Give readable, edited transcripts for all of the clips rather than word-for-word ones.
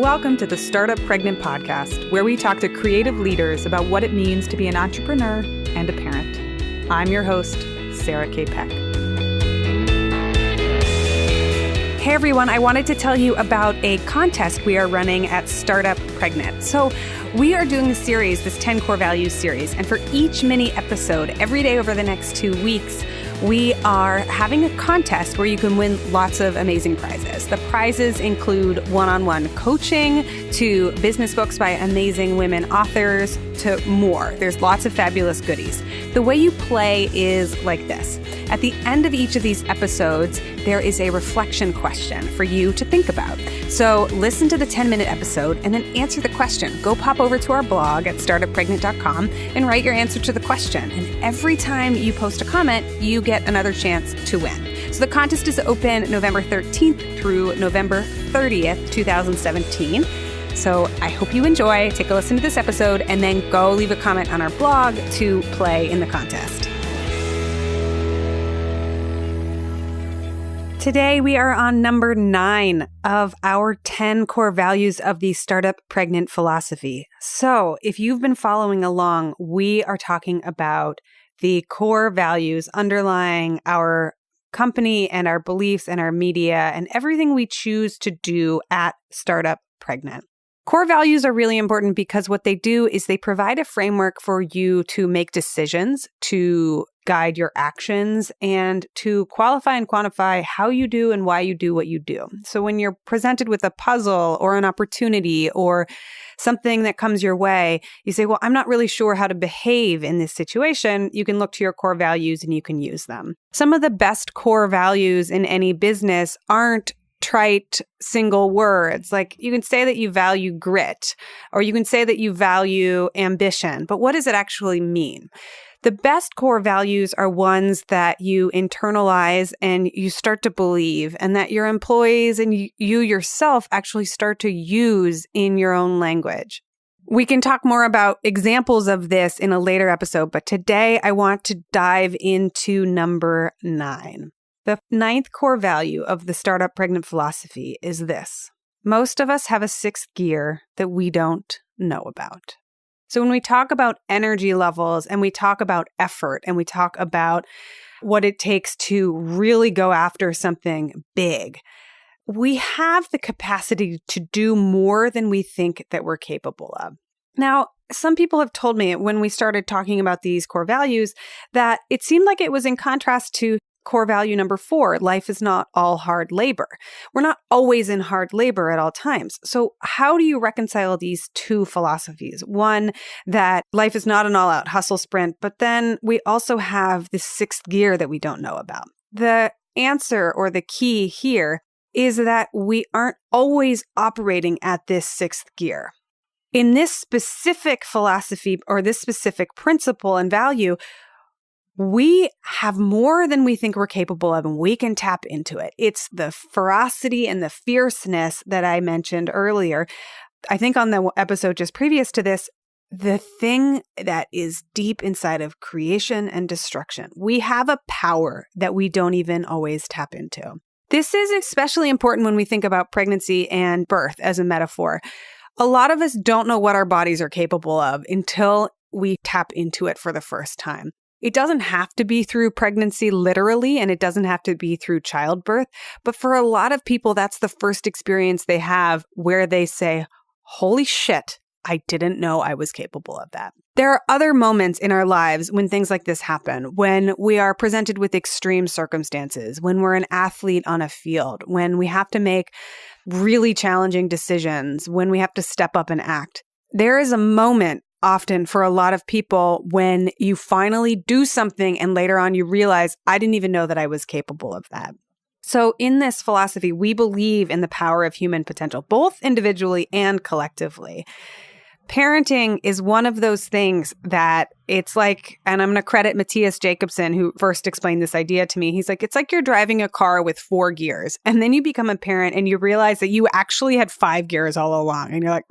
Welcome to the Startup Pregnant podcast, where we talk to creative leaders about what it means to be an entrepreneur and a parent. I'm your host, Sarah K. Peck. Hey everyone, I wanted to tell you about a contest we are running at Startup Pregnant. So we are doing a series, this 10 Core Values series, and for each mini episode, every day over the next 2 weeks, we are having a contest where you can win lots of amazing prizes. The prizes include one-on-one coaching to business books by amazing women authors to more. There's lots of fabulous goodies. The way you play is like this. At the end of each of these episodes, there is a reflection question for you to think about. So listen to the 10-minute episode and then answer the question. Go pop over to our blog at startuppregnant.com and write your answer to the question. And every time you post a comment, you get another chance to win. So the contest is open November 13th through November 30th, 2017. So I hope you enjoy. Take a listen to this episode and then go leave a comment on our blog to play in the contest. Today, we are on number 9 of our 10 core values of the Startup Pregnant philosophy. So if you've been following along, we are talking about the core values underlying our company and our beliefs and our media and everything we choose to do at Startup Pregnant. Core values are really important because what they do is they provide a framework for you to make decisions, to guide your actions, and to qualify and quantify how you do and why you do what you do. So when you're presented with a puzzle or an opportunity or something that comes your way, you say, well, I'm not really sure how to behave in this situation. You can look to your core values and you can use them. Some of the best core values in any business aren't trite single words. Like you can say that you value grit, or you can say that you value ambition, but what does it actually mean? The best core values are ones that you internalize and you start to believe, and that your employees and you yourself actually start to use in your own language. We can talk more about examples of this in a later episode, but today I want to dive into number 9. The 9th core value of the Startup Pregnant philosophy is this. Most of us have a 6th gear that we don't know about. So when we talk about energy levels and we talk about effort and we talk about what it takes to really go after something big, we have the capacity to do more than we think that we're capable of. Now, some people have told me when we started talking about these core values that it seemed like it was in contrast to core value number 4, life is not all hard labor. We're not always in hard labor at all times. So how do you reconcile these two philosophies? One, that life is not an all-out hustle sprint, but then we also have this 6th gear that we don't know about. The answer or the key here is that we aren't always operating at this 6th gear. In this specific philosophy or this specific principle and value, we have more than we think we're capable of, and we can tap into it. It's the ferocity and the fierceness that I mentioned earlier. I think on the episode just previous to this, the thing that is deep inside of creation and destruction. We have a power that we don't even always tap into. This is especially important when we think about pregnancy and birth as a metaphor. A lot of us don't know what our bodies are capable of until we tap into it for the first time. It doesn't have to be through pregnancy literally, and it doesn't have to be through childbirth. But for a lot of people, that's the first experience they have where they say, holy shit, I didn't know I was capable of that. There are other moments in our lives when things like this happen, when we are presented with extreme circumstances, when we're an athlete on a field, when we have to make really challenging decisions, when we have to step up and act. There is a moment often for a lot of people when you finally do something and later on you realize, I didn't even know that I was capable of that. So in this philosophy, we believe in the power of human potential, both individually and collectively. Parenting is one of those things that it's like, and I'm going to credit Mathias Jakobsen, who first explained this idea to me. He's like, it's like you're driving a car with 4 gears, and then you become a parent and you realize that you actually had 5 gears all along. And you're like,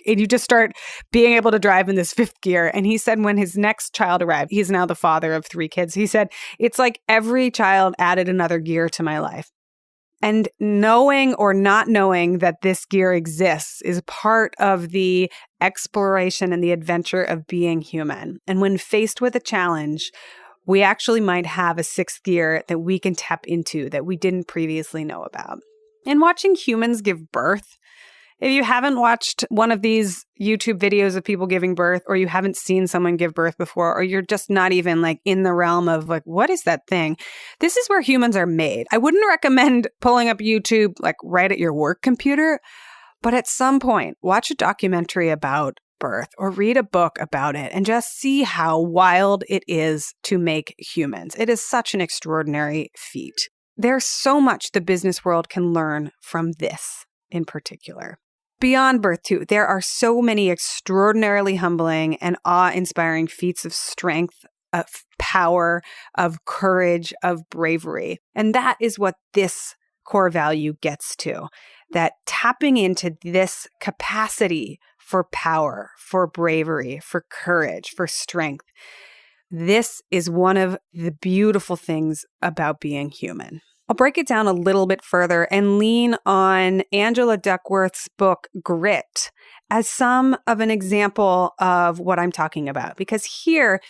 and you just start being able to drive in this 5th gear. And he said when his next child arrived, he's now the father of 3 kids. He said, it's like every child added another gear to my life. And knowing or not knowing that this gear exists is part of the exploration and the adventure of being human. And when faced with a challenge, we actually might have a sixth gear that we can tap into that we didn't previously know about. And watching humans give birth, if you haven't watched one of these YouTube videos of people giving birth, or you haven't seen someone give birth before, or you're just not even like in the realm of like, what is that thing? This is where humans are made. I wouldn't recommend pulling up YouTube like right at your work computer, but at some point, watch a documentary about birth or read a book about it and just see how wild it is to make humans. It is such an extraordinary feat. There's so much the business world can learn from this in particular. Beyond birth, too, there are so many extraordinarily humbling and awe-inspiring feats of strength, of power, of courage, of bravery. And that is what this core value gets to, that tapping into this capacity for power, for bravery, for courage, for strength. This is one of the beautiful things about being human. I'll break it down a little bit further and lean on Angela Duckworth's book, Grit, as some of an example of what I'm talking about. Because here,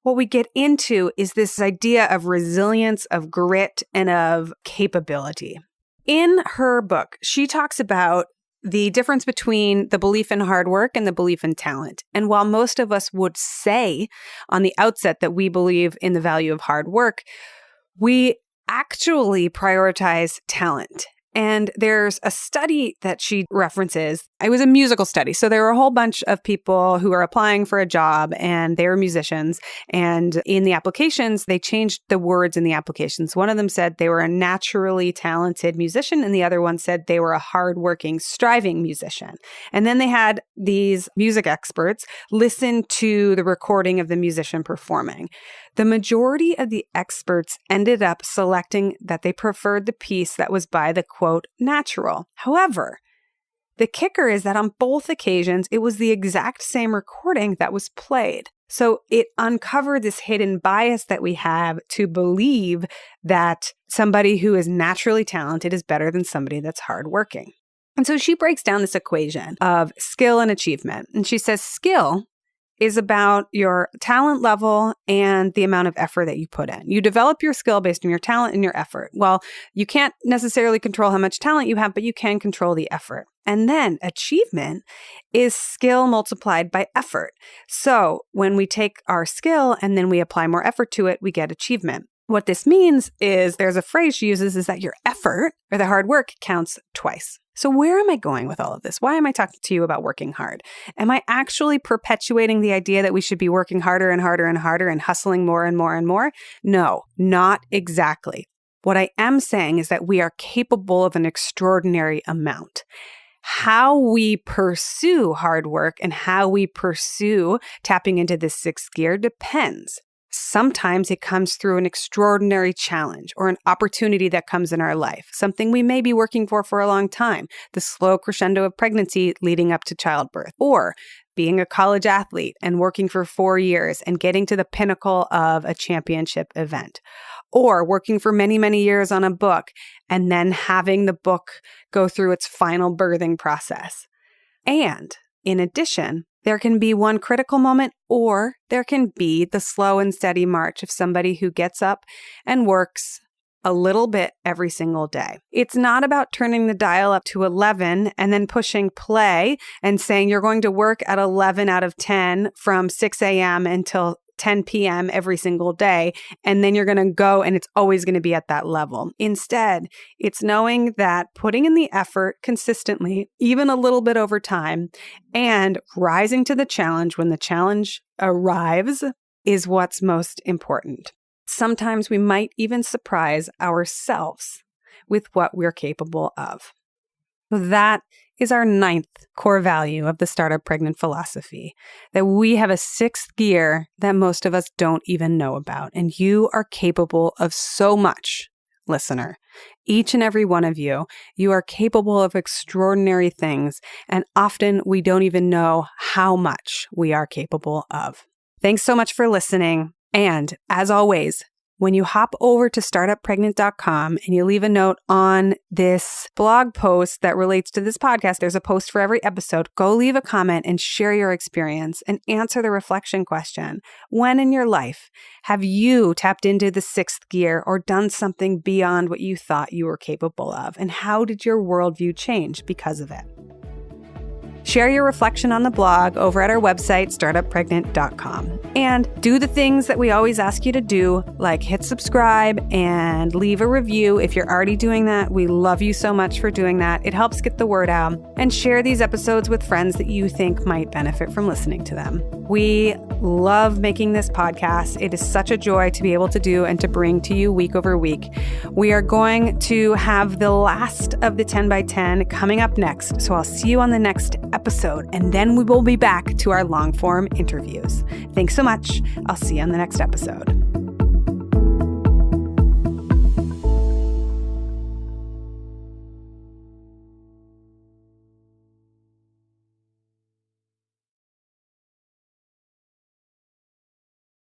what we get into is this idea of resilience, of grit, and of capability. In her book, she talks about the difference between the belief in hard work and the belief in talent. And while most of us would say on the outset that we believe in the value of hard work, we actually prioritize talent. And there's a study that she references. It was a musical study. So there were a whole bunch of people who were applying for a job and they were musicians. And in the applications, they changed the words in the applications. One of them said they were a naturally talented musician, and the other one said they were a hardworking, striving musician. And then they had these music experts listen to the recording of the musician performing. The majority of the experts ended up selecting that they preferred the piece that was by the, quote, natural. However, the kicker is that on both occasions, it was the exact same recording that was played. So it uncovered this hidden bias that we have to believe that somebody who is naturally talented is better than somebody that's hardworking. And so she breaks down this equation of skill and achievement. And she says skill is about your talent level and the amount of effort that you put in. You develop your skill based on your talent and your effort. Well, you can't necessarily control how much talent you have, but you can control the effort. And then achievement is skill multiplied by effort. So when we take our skill and then we apply more effort to it, we get achievement. What this means is there's a phrase she uses is that your effort or the hard work counts twice. So where am I going with all of this? Why am I talking to you about working hard? Am I actually perpetuating the idea that we should be working harder and harder and harder and hustling more and more and more? No, not exactly. What I am saying is that we are capable of an extraordinary amount. How we pursue hard work and how we pursue tapping into this sixth gear depends. Sometimes it comes through an extraordinary challenge or an opportunity that comes in our life, something we may be working for a long time, the slow crescendo of pregnancy leading up to childbirth, or being a college athlete and working for 4 years and getting to the pinnacle of a championship event, or working for many, many years on a book and then having the book go through its final birthing process. And in addition, there can be one critical moment, or there can be the slow and steady march of somebody who gets up and works a little bit every single day. It's not about turning the dial up to 11 and then pushing play and saying you're going to work at 11 out of 10 from 6 a.m. until 10 p.m. every single day, and then you're going to go and it's always going to be at that level. Instead, it's knowing that putting in the effort consistently, even a little bit over time, and rising to the challenge when the challenge arrives is what's most important. Sometimes we might even surprise ourselves with what we're capable of. So that is our 9th core value of the Startup Pregnant philosophy, that we have a 6th gear that most of us don't even know about. And you are capable of so much, listener. Each and every one of you are capable of extraordinary things. And often we don't even know how much we are capable of. Thanks so much for listening. And as always, When you hop over to startuppregnant.com and you leave a note on this blog post that relates to this podcast, there's a post for every episode. Go leave a comment and share your experience and answer the reflection question. When in your life have you tapped into the sixth gear or done something beyond what you thought you were capable of? And how did your worldview change because of it? Share your reflection on the blog over at our website, startuppregnant.com. And do the things that we always ask you to do, like hit subscribe and leave a review. If you're already doing that, we love you so much for doing that. It helps get the word out. And share these episodes with friends that you think might benefit from listening to them. We love making this podcast. It is such a joy to be able to do and to bring to you week over week. We are going to have the last of the 10 by 10 coming up next. So I'll see you on the next episode, and then we will be back to our long form interviews. Thanks so much. I'll see you on the next episode.